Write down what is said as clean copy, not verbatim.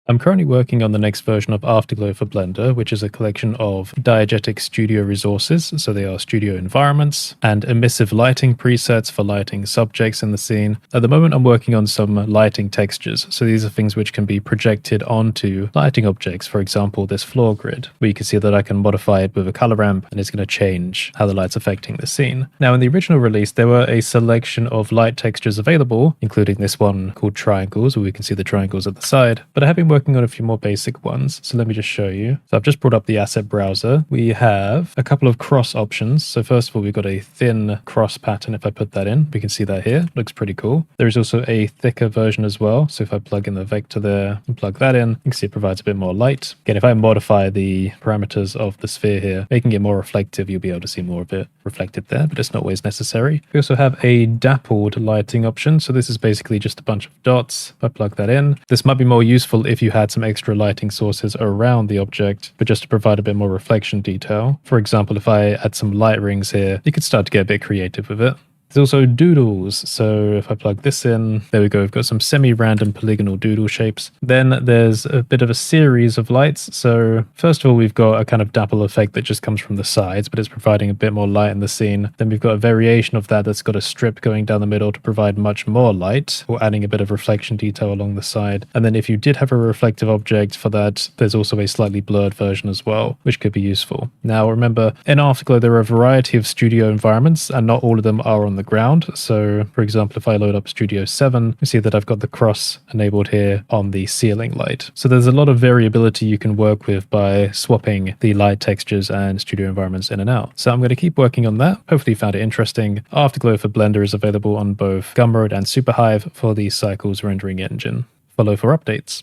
I'm currently working on the next version of Afterglow for Blender, which is a collection of diegetic studio resources. So they are studio environments and emissive lighting presets for lighting subjects in the scene. At the moment, I'm working on some lighting textures. So these are things which can be projected onto lighting objects. For example, this floor grid, where you can see that I can modify it with a color ramp and it's going to change how the light's affecting the scene. Now, in the original release, there were a selection of light textures available, including this one called triangles, where we can see the triangles at the side. But I have been working on a few more basic ones. So let me just show you. So I've just brought up the asset browser. We have a couple of cross options. So first of all, we've got a thin cross pattern. If I put that in, we can see that here. Looks pretty cool. There is also a thicker version as well. So if I plug in the vector there and plug that in, you can see it provides a bit more light. Again, if I modify the parameters of the sphere here, making it more reflective, you'll be able to see more of it reflected there, but it's not always necessary. We also have a dappled lighting option. So this is basically just a bunch of dots. If I plug that in, this might be more useful if you had some extra lighting sources around the object, but just to provide a bit more reflection detail. For example, if I add some light rings here, you could start to get a bit creative with it. There's also doodles. So if I plug this in, there we go. We've got some semi-random polygonal doodle shapes. Then there's a bit of a series of lights. So first of all, we've got a kind of dapple effect that just comes from the sides, but it's providing a bit more light in the scene. Then we've got a variation of that that's got a strip going down the middle to provide much more light, or adding a bit of reflection detail along the side. And then if you did have a reflective object for that, there's also a slightly blurred version as well, which could be useful. Now remember, in Afterglow, there are a variety of studio environments, and not all of them are on the ground. So for example, if I load up Studio 7, you see that I've got the cross enabled here on the ceiling light. So there's a lot of variability you can work with by swapping the light textures and studio environments in and out. So I'm going to keep working on that. Hopefully you found it interesting. Afterglow for Blender is available on both Gumroad and Superhive for the Cycles rendering engine. Follow for updates.